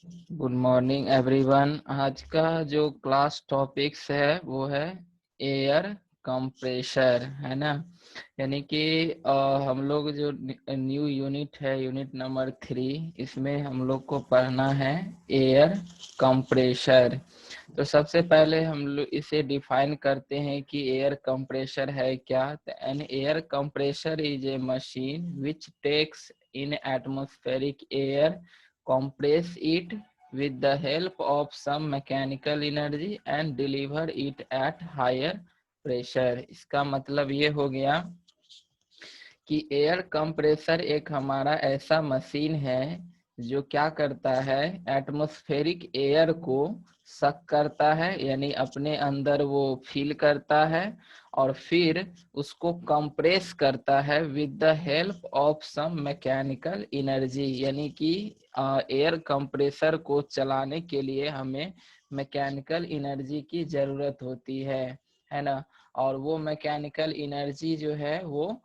Good morning everyone. आज का जो क्लास टॉपिक्स है वो है एयर कंप्रेशर, है ना। यानी कि हम लोग जो न्यू यूनिट है, यूनिट नंबर 3, इसमें हम लोग को पढ़ना है एयर कंप्रेशर। तो सबसे पहले हम लोग इसे डिफाइन करते हैं कि एयर कंप्रेशर है क्या। An air compressor is a machine which takes in atmospheric air, compress it with the help of some mechanical energy and deliver it at higher pressure। इसका मतलब ये हो गया कि एयर कंप्रेसर एक हमारा ऐसा मशीन है जो क्या करता है, एटमॉस्फेरिक एयर को सक करता है, यानी अपने अंदर वो फील करता है और फिर उसको कंप्रेस करता है with the help of some mechanical energy. यानी कि एयर कंप्रेसर को चलाने के लिए हमें मैकेनिकल एनर्जी की जरूरत होती है ना। और वो मैकेनिकल एनर्जी जो है वो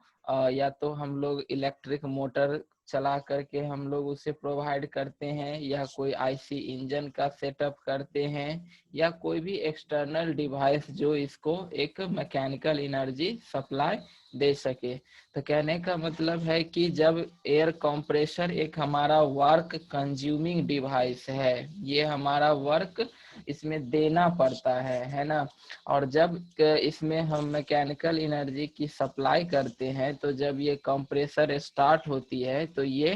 या तो हम लोग इलेक्ट्रिक मोटर चला करके हम लोग उसे प्रोवाइड करते हैं, या कोई आईसी इंजन का सेटअप करते हैं, या कोई भी एक्सटर्नल डिवाइस जो इसको एक मैकेनिकल एनर्जी सप्लाई दे सके। तो कहने का मतलब है कि जब एयर कंप्रेसर एक हमारा वर्क कंज्यूमिंग डिवाइस है, ये हमारा वर्क इसमें देना पड़ता है ना। और जब इसमें हम मैकेनिकल एनर्जी की सप्लाई करते हैं, तो जब ये कंप्रेसर स्टार्ट होती है तो ये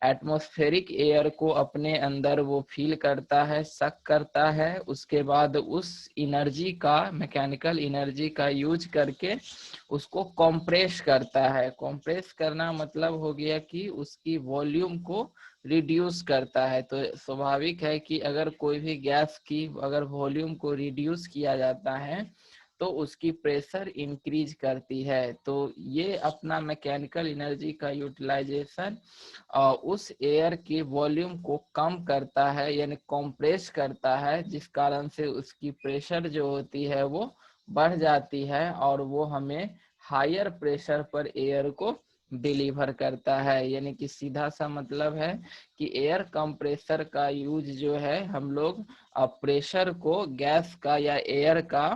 एटमॉस्फेरिक एयर को अपने अंदर वो फील करता है, सक करता है। उसके बाद उस एनर्जी का, मैकेनिकल एनर्जी का यूज करके उसको कंप्रेस करता है। कंप्रेस करना मतलब हो गया कि उसकी वॉल्यूम को रिड्यूस करता है। तो स्वाभाविक है कि अगर कोई भी गैस की अगर वॉल्यूम को रिड्यूस किया जाता है तो उसकी प्रेशर इंक्रीज करती है। तो ये अपना मैकेनिकल एनर्जी का यूटिलाइजेशन उस एयर की वॉल्यूम को कम करता है, यानी कंप्रेस करता है, जिस कारण से उसकी प्रेशर जो होती है वो बढ़ जाती है और वो हमें हायर प्रेशर पर एयर को डिलीवर करता है। यानी कि सीधा सा मतलब है कि एयर कंप्रेसर का यूज जो है हम लोग प्रेशर को, गैस का या एयर का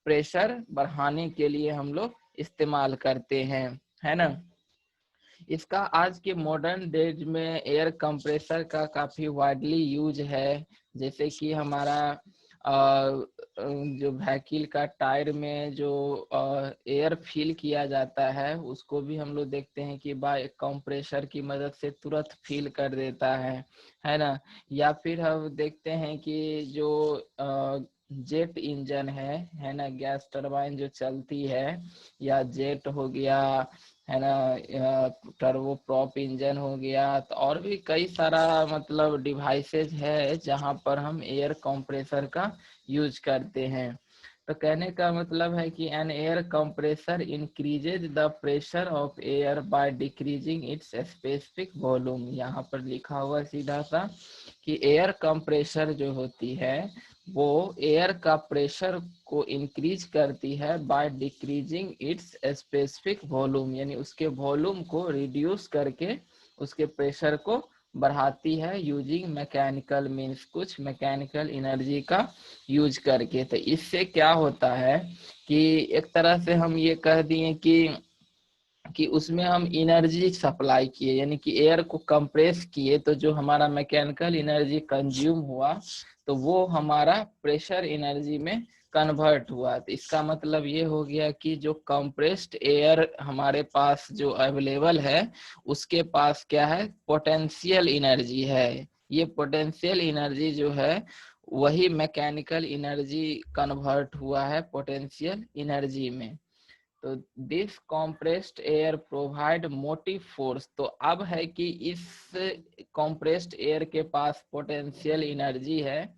प्रेशर बढ़ाने के लिए हम लोग इस्तेमाल करते हैं, है ना। इसका आज के मॉडर्न डेज में एयर कंप्रेसर का काफी वाइडली यूज है। जैसे कि हमारा जो व्हीकल का टायर में जो एयर फिल किया जाता है, उसको भी हम लोग देखते हैं कि बाय कंप्रेसर की मदद से तुरंत फिल कर देता है ना। या फिर हम देखते हैं कि जो जेट इंजन है ना, गैस टरबाइन जो चलती है, या जेट हो गया, है ना, टर्बो प्रॉप इंजन हो गया, तो और भी कई सारा मतलब डिवाइसेज है जहां पर हम एयर कंप्रेसर का यूज करते हैं। तो कहने का मतलब है कि an air compressor increases the pressure of air by decreasing its specific volume. यहाँ पर लिखा हुआ सीधा सा कि एयर कंप्रेसर जो होती है वो एयर का प्रेशर को इंक्रीज करती है bye decreasing its specific volume, यानी उसके वॉल्यूम को रिड्यूस करके उसके प्रेशर को बढ़ाती है यूजिंग मैकेनिकल मीन्स, कुछ मैकेनिकल एनर्जी का यूज करके। तो इससे क्या होता है कि एक तरह से हम ये कह दिए कि उसमें हम एनर्जी सप्लाई किए, यानी कि एयर को कंप्रेस किए, तो जो हमारा मैकेनिकल एनर्जी कंज्यूम हुआ तो वो हमारा प्रेशर एनर्जी में कन्वर्ट हुआ। तो इसका मतलब ये हो गया कि जो कंप्रेस्ड एयर हमारे पास जो अवेलेबल है उसके पास क्या है, पोटेंशियल एनर्जी है। ये पोटेंशियल एनर्जी जो है वही मैकेनिकल एनर्जी कन्वर्ट हुआ है पोटेंशियल एनर्जी में। तो this compressed air provide motive force. तो अब है कि इस कॉम्प्रेस्ड एयर के पास पोटेंशियल एनर्जी है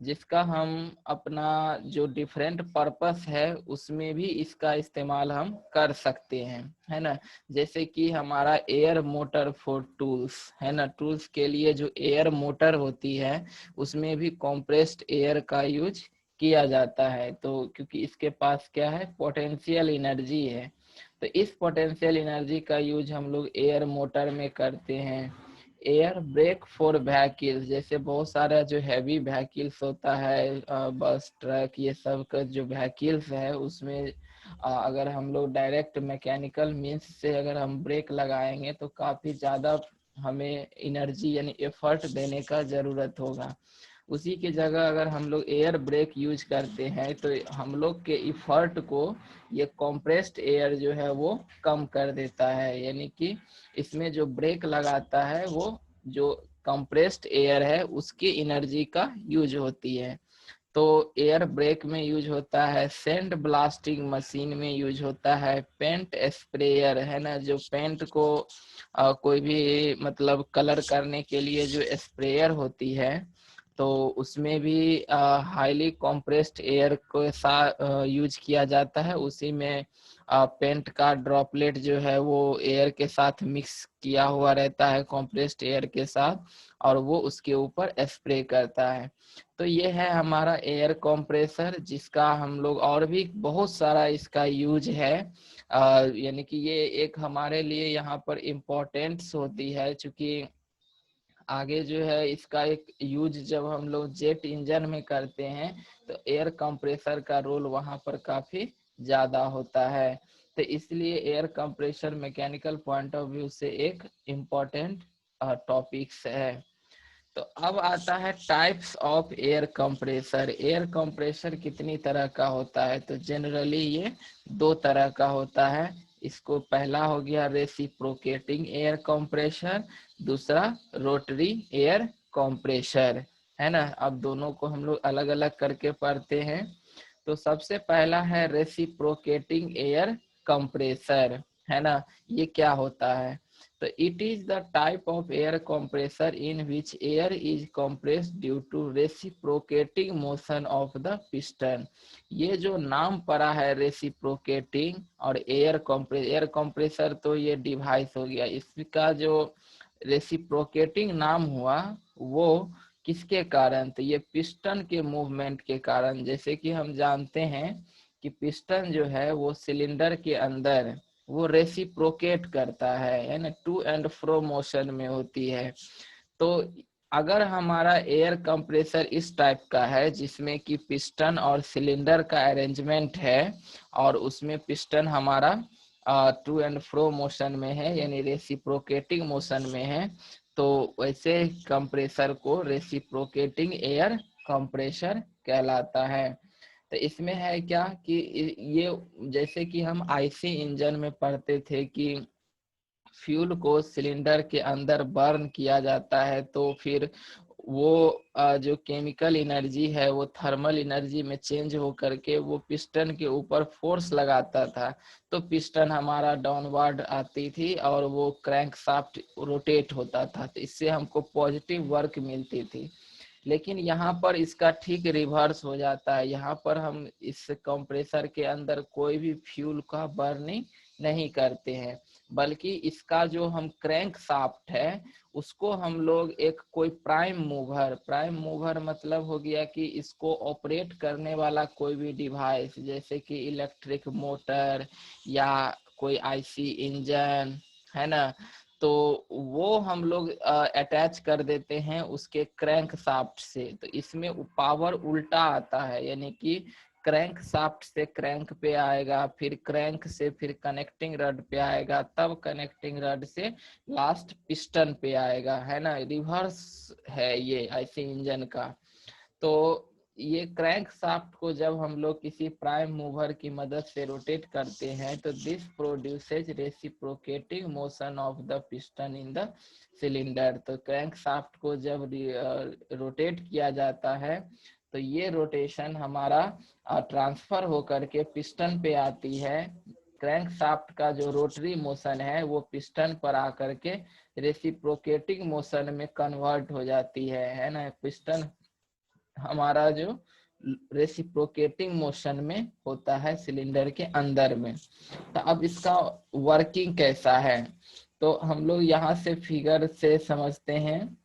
जिसका हम अपना जो डिफरेंट पर्पस है उसमें भी इसका इस्तेमाल हम कर सकते हैं, है ना। जैसे कि हमारा एयर मोटर फॉर टूल्स, है ना, टूल्स के लिए जो एयर मोटर होती है उसमें भी कॉम्प्रेस्ड एयर का यूज किया जाता है। तो क्योंकि इसके पास क्या है, पोटेंशियल एनर्जी है, तो इस पोटेंशियल एनर्जी का यूज हम लोग एयर मोटर में करते हैं। एयर ब्रेक फॉर व्हीकल्स, जैसे बहुत सारा जो हैवी व्हीकल्स होता है, बस ट्रक ये सब का जो व्हीकल्स है उसमें अगर हम लोग डायरेक्ट मैकेनिकल मींस से अगर हम ब्रेक लगाएंगे तो काफी ज्यादा हमें एनर्जी यानी एफर्ट देने का जरूरत होगा। उसी की जगह अगर हम लोग एयर ब्रेक यूज करते हैं तो हम लोग के इफर्ट को ये कॉम्प्रेस्ड एयर जो है वो कम कर देता है, यानी कि इसमें जो ब्रेक लगाता है वो जो कंप्रेस्ड एयर है उसकी एनर्जी का यूज होती है। तो एयर ब्रेक में यूज होता है, सैंड ब्लास्टिंग मशीन में यूज होता है, पेंट स्प्रेयर है ना, जो पेंट को कोई भी मतलब कलर करने के लिए जो स्प्रेयर होती है तो उसमें भी हाईली कंप्रेस्ड एयर को साथ यूज किया जाता है। उसी में पेंट का ड्रॉपलेट जो है वो एयर के साथ मिक्स किया हुआ रहता है कंप्रेस्ड एयर के साथ, और वो उसके ऊपर स्प्रे करता है। तो ये है हमारा एयर कंप्रेसर, जिसका हम लोग और भी बहुत सारा इसका यूज है, यानी कि ये एक हमारे लिए यहाँ पर इम्पोर्टेंस होती है, क्योंकि आगे जो है इसका एक यूज जब हम लोग जेट इंजन में करते हैं तो एयर कंप्रेसर का रोल वहां पर काफी ज्यादा होता है। तो इसलिए air compressor mechanical point of view से एक इम्पोर्टेंट टॉपिक्स है। तो अब आता है types of air compressor. Air compressor कितनी तरह का होता है, तो जनरली ये दो तरह का होता है। इसको पहला हो गया रेसिप्रोकेटिंग एयर कंप्रेसर, दूसरा रोटरी एयर कंप्रेसर, है ना। अब दोनों को हम लोग अलग अलग करके पढ़ते हैं। तो सबसे पहला है रेसिप्रोकेटिंग एयर कंप्रेसर, है ना। ये क्या होता है, तो it is the type of air compressor in which air is compressed due to reciprocating motion of the piston। ये जो नाम पड़ा है रेसिप्रोकेटिंग और एयर कंप्रेसर तो ये डिवाइस हो गया, इसका जो रेसिप्रोकेटिंग नाम हुआ वो किसके कारण, तो ये पिस्टन के मूवमेंट के कारण। जैसे कि हम जानते हैं कि पिस्टन जो है वो सिलेंडर के अंदर वो रेसिप्रोकेट करता है ना, टू एंड फ्रो मोशन में होती है। तो अगर हमारा एयर कंप्रेसर इस टाइप का है जिसमें कि पिस्टन और सिलेंडर का अरेंजमेंट है और उसमें पिस्टन हमारा टू एंड फ्रो मोशन में है यानी रेसिप्रोकेटिंग मोशन में है, तो वैसे कंप्रेसर को रेसिप्रोकेटिंग एयर कंप्रेसर कहलाता है। तो इसमें है क्या कि ये जैसे कि हम आईसी इंजन में पढ़ते थे कि फ्यूल को सिलेंडर के अंदर बर्न किया जाता है तो फिर वो जो केमिकल एनर्जी है वो थर्मल एनर्जी में चेंज हो करके वो पिस्टन के ऊपर फोर्स लगाता था, तो पिस्टन हमारा डाउनवर्ड आती थी और वो क्रैंक शाफ्ट रोटेट होता था, तो इससे हमको पॉजिटिव वर्क मिलती थी। लेकिन यहाँ पर इसका ठीक रिवर्स हो जाता है, यहाँ पर हम इस कंप्रेसर के अंदर कोई भी फ्यूल का बर्निंग नहीं करते हैं, बल्कि इसका जो हम क्रैंक शाफ्ट है उसको हम लोग एक कोई प्राइम मूवर मतलब हो गया कि इसको ऑपरेट करने वाला कोई भी डिवाइस, जैसे कि इलेक्ट्रिक मोटर या कोई आईसी इंजन, है ना, तो वो हम लोग अटैच कर देते हैं उसके क्रैंक शाफ्ट से। तो इसमें पावर उल्टा आता है, यानी कि क्रैंक शाफ्ट से क्रैंक पे आएगा, फिर क्रैंक से फिर कनेक्टिंग रड पे आएगा, तब कनेक्टिंग रड से लास्ट पिस्टन पे आएगा, है ना। रिवर्स है ये ऐसे इंजन का। तो ये क्रैंक शाफ्ट को जब हम लोग किसी प्राइम मूवर की मदद से रोटेट करते हैं तो this produces reciprocating motion of the piston in the cylinder. तो क्रैंक शाफ्ट को जब रोटेट किया जाता है तो ये रोटेशन हमारा ट्रांसफर होकर के पिस्टन पे आती है। क्रैंक शाफ्ट का जो रोटरी मोशन है वो पिस्टन पर आकर के रेसिप्रोकेटिंग मोशन में कन्वर्ट हो जाती है ना। पिस्टन हमारा जो रेसिप्रोकेटिंग मोशन में होता है सिलेंडर के अंदर में। तो अब इसका वर्किंग कैसा है, तो हम लोग यहाँ से फिगर से समझते हैं।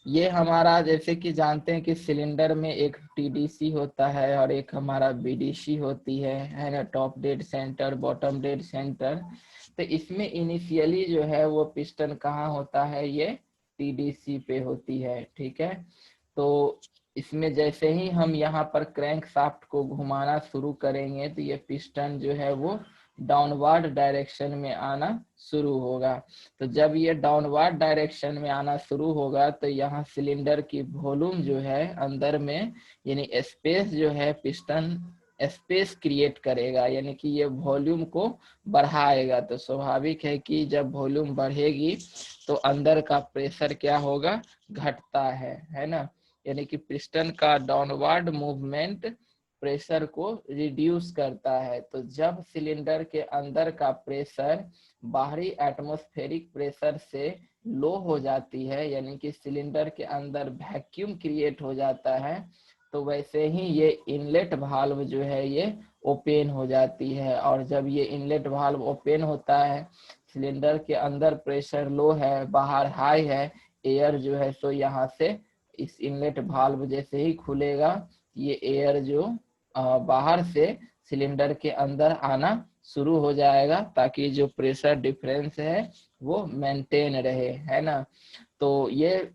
ये हमारा जैसे कि जानते हैं कि सिलेंडर में एक टीडीसी होता है और एक हमारा बीडीसी होती है ना, top dead centre bottom dead centre. तो इसमें इनिशियली जो है वो पिस्टन कहाँ होता है, ये टीडीसी पे होती है, ठीक है। तो इसमें जैसे ही हम यहाँ पर क्रैंक शाफ्ट को घुमाना शुरू करेंगे तो ये पिस्टन जो है वो डाउनवर्ड डायरेक्शन में आना शुरू होगा। तो जब ये डाउनवर्ड डायरेक्शन में आना शुरू होगा तो यहाँ सिलेंडर की वॉल्यूम जो है अंदर में, यानी स्पेस जो है, पिस्टन स्पेस क्रिएट करेगा, यानी कि ये वॉल्यूम को बढ़ाएगा। तो स्वाभाविक है कि जब वॉल्यूम बढ़ेगी तो अंदर का प्रेशर क्या होगा, घटता है ना। यानी कि पिस्टन का डाउनवर्ड मूवमेंट प्रेशर को रिड्यूस करता है। तो जब सिलेंडर के अंदर का प्रेशर बाहरी एटमॉस्फेरिक प्रेशर से लो हो जाती है, यानी कि सिलेंडर के अंदर वैक्यूम क्रिएट हो जाता है, तो वैसे ही ये इनलेट वाल्व जो है ये ओपन हो जाती है। और जब ये इनलेट वाल्व ओपन होता है, सिलेंडर के अंदर प्रेशर लो है, बाहर हाई है, एयर जो है सो यहाँ से इस इनलेट वाल्व जैसे ही खुलेगा, ये एयर जो बाहर से सिलेंडर के अंदर आना शुरू हो जाएगा, ताकि जो प्रेशर डिफरेंस है वो मेंटेन रहे, है ना। तो ये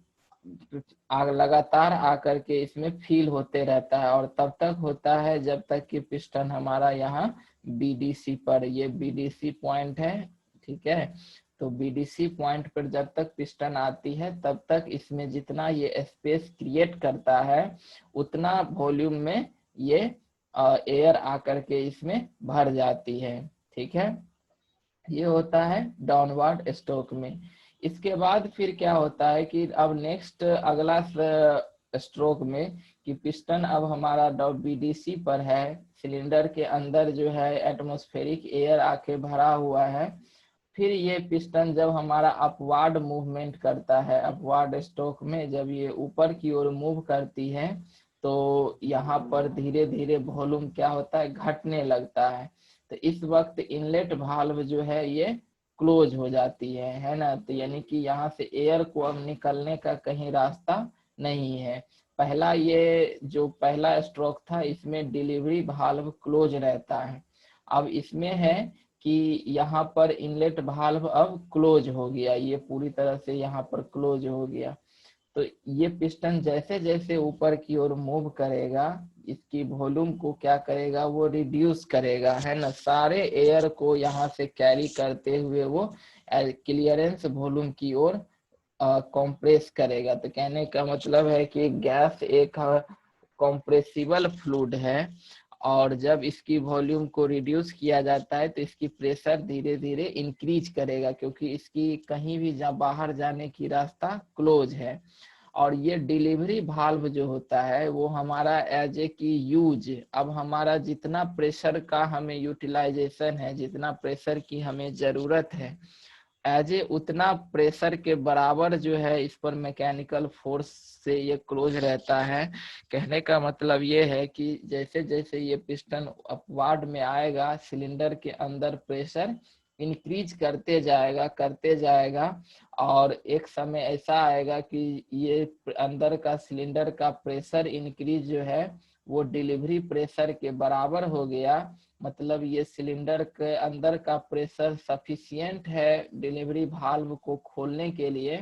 लगातार आकर के इसमें फील होते रहता है, और तब तक होता है जब तक कि पिस्टन हमारा यहाँ बीडीसी पर, ये बीडीसी पॉइंट है, ठीक है। तो बीडीसी पॉइंट पर जब तक पिस्टन आती है तब तक इसमें जितना ये स्पेस क्रिएट करता है उतना वॉल्यूम में ये एयर आकर के इसमें भर जाती है, ठीक है। ये होता है डाउनवर्ड स्ट्रोक में। इसके बाद फिर क्या होता है कि अब नेक्स्ट अगला स्ट्रोक में कि पिस्टन अब हमारा बीडीसी पर है, सिलेंडर के अंदर जो है एटमॉस्फेरिक एयर आके भरा हुआ है। फिर ये पिस्टन जब हमारा अपवार्ड मूवमेंट करता है, अपवार्ड स्ट्रोक में जब ये ऊपर की ओर मूव करती है तो यहाँ पर धीरे धीरे वॉल्यूम क्या होता है, घटने लगता है। तो इस वक्त इनलेट वाल्व जो है ये क्लोज हो जाती है ना। तो यानी कि यहाँ से एयर को अब निकलने का कहीं रास्ता नहीं है। पहला ये जो पहला स्ट्रोक था इसमें डिलीवरी वाल्व क्लोज रहता है। अब इसमें है कि यहाँ पर इनलेट वाल्व अब क्लोज हो गया, ये पूरी तरह से यहाँ पर क्लोज हो गया। तो ये पिस्टन जैसे जैसे ऊपर की ओर मूव करेगा, इसकी वॉल्यूम को क्या करेगा, वो रिड्यूस करेगा, है ना। सारे एयर को यहाँ से कैरी करते हुए वो क्लियरेंस वॉल्यूम की ओर कंप्रेस करेगा। तो कहने का मतलब है कि गैस एक कंप्रेसिबल फ्लूइड है, और जब इसकी वॉल्यूम को रिड्यूस किया जाता है तो इसकी प्रेशर धीरे धीरे इंक्रीज करेगा, क्योंकि इसकी कहीं भी बाहर जाने की रास्ता क्लोज है। और ये डिलीवरी वाल्व जो होता है वो हमारा एज ए की यूज, अब हमारा जितना प्रेशर का हमें यूटिलाइजेशन है, जितना प्रेशर की हमें जरूरत है, एज ए उतना प्रेशर के बराबर जो है इस पर मैकेनिकल फोर्स से ये क्लोज रहता है। कहने का मतलब ये है कि जैसे जैसे ये पिस्टन अपवार्ड में आएगा, सिलेंडर के अंदर प्रेशर इंक्रीज करते जाएगा, और एक समय ऐसा आएगा कि ये अंदर का सिलेंडर का प्रेशर इंक्रीज जो है वो डिलीवरी प्रेशर के बराबर हो गया। मतलब ये सिलेंडर के अंदर का प्रेशर सफिशिएंट है डिलीवरी वाल्व को खोलने के लिए,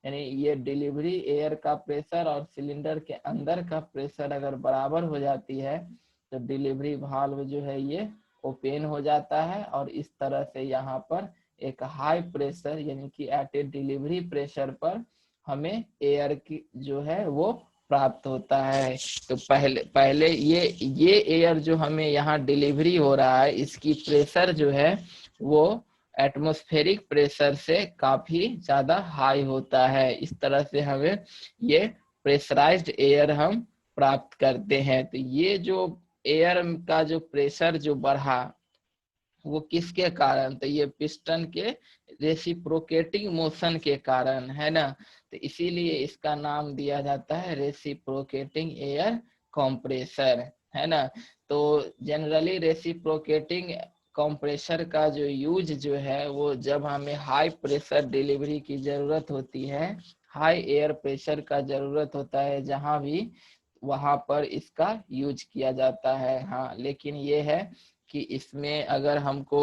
यानी ये डिलीवरी एयर का प्रेशर और सिलेंडर के अंदर का प्रेशर अगर बराबर हो जाती है तो डिलीवरी वाल्व जो है ये ओपन हो जाता है, और इस तरह से यहाँ पर एक हाई प्रेशर यानी कि एट ए डिलीवरी प्रेशर पर हमें एयर की जो है वो प्राप्त होता है। तो पहले ये एयर जो हमें यहाँ डिलीवरी हो रहा है इसकी प्रेशर जो है वो एटमॉस्फेरिक प्रेशर से काफी ज्यादा हाई होता है। इस तरह से हमें ये प्रेशराइज्ड एयर हम प्राप्त करते हैं। तो ये जो एयर का जो प्रेशर जो बढ़ा वो किसके कारण, तो ये पिस्टन के रेसिप्रोकेटिंग मोशन के कारण, है ना। तो इसीलिए इसका नाम दिया जाता है रेसिप्रोकेटिंग एयर कंप्रेसर, है ना। तो जनरली रेसिप्रोकेटिंग कंप्रेसर का जो यूज जो है वो जब हमें हाई प्रेशर डिलीवरी की जरूरत होती है, हाई एयर प्रेशर का जरूरत होता है जहां भी, वहां पर इसका यूज किया जाता है। हाँ, लेकिन ये है कि इसमें अगर हमको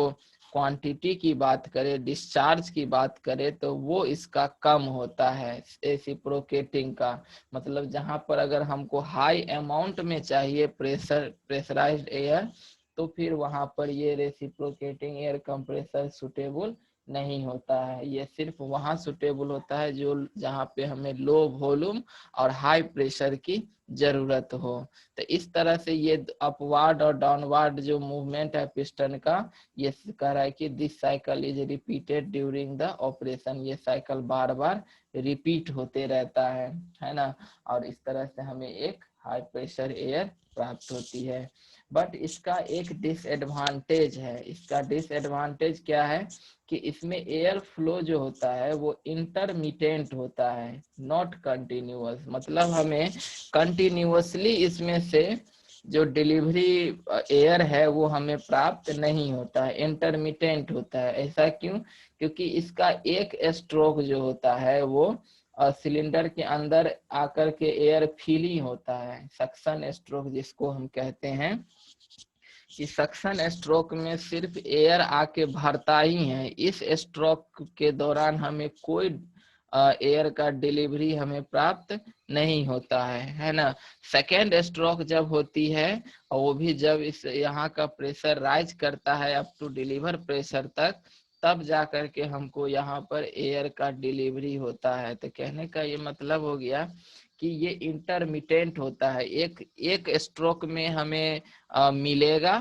क्वांटिटी की बात करें, डिस्चार्ज की बात करें, तो वो इसका कम होता है रेसिप्रोकेटिंग का। मतलब जहां पर अगर हमको हाई अमाउंट में चाहिए प्रेशराइज्ड एयर, तो फिर वहां पर ये रेसिप्रोकेटिंग एयर कंप्रेसर सुटेबल नहीं होता है। ये सिर्फ वहां सुटेबल होता है जो जहां पे हमें लो वॉल्यूम और हाई प्रेशर की जरूरत हो। तो इस तरह से ये अपवार्ड और डाउनवार्ड जो मूवमेंट है पिस्टन का, ये कह रहा है कि this cycle is repeated during the operation. ये साइकिल बार बार रिपीट होते रहता है ना। और इस तरह से हमें एक हाई प्रेशर एयर प्राप्त होती है। बट इसका एक डिसएडवांटेज है। इसका डिसएडवांटेज क्या है कि इसमें एयर फ्लो जो होता है वो इंटरमिटेंट होता है, नॉट कंटिन्यूअस। मतलब हमें कंटिन्यूअसली इसमें से जो डिलीवरी एयर है वो हमें प्राप्त नहीं होता है, इंटरमिटेंट होता है। ऐसा क्यों? क्योंकि इसका एक स्ट्रोक जो होता है वो सिलेंडर के अंदर आकर के एयर फिल ही होता है, सक्शन स्ट्रोक जिसको हम कहते हैं। कि सक्शन स्ट्रोक में सिर्फ एयर आके भरता ही है। इस स्ट्रोक के दौरान हमें कोई एयर का डिलीवरी हमें प्राप्त नहीं होता है ना। सेकेंड स्ट्रोक जब होती है, और वो भी जब इस यहाँ का प्रेशर राइज करता है अप टू डिलीवर प्रेशर तक, तब जा करके हमको यहाँ पर एयर का डिलीवरी होता है। तो कहने का ये मतलब हो गया कि ये इंटरमिटेंट होता है। एक स्ट्रोक में हमें मिलेगा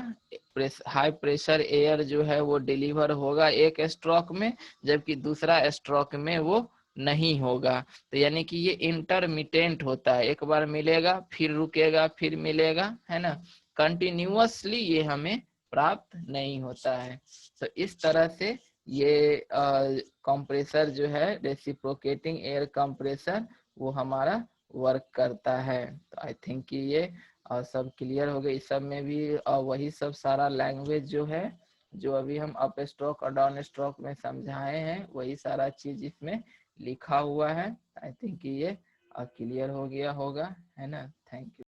हाई प्रेशर एयर जो है वो डिलीवर होगा एक स्ट्रोक में, जबकि दूसरा स्ट्रोक में वो नहीं होगा। तो यानी कि ये इंटरमिटेंट होता है, एक बार मिलेगा फिर रुकेगा फिर मिलेगा, है ना। कंटिन्यूअसली ये हमें प्राप्त नहीं होता है। तो इस तरह से ये कंप्रेसर जो है रेसिप्रोकेटिंग एयर कंप्रेसर वो हमारा वर्क करता है। तो आई थिंक कि ये सब क्लियर हो गए। इस सब में भी वही सब सारा लैंग्वेज जो है, जो अभी हम अप स्ट्रोक और डाउन स्ट्रोक में समझाए हैं, वही सारा चीज इसमें लिखा हुआ है। आई थिंक कि ये क्लियर हो गया होगा, है ना। Thank you.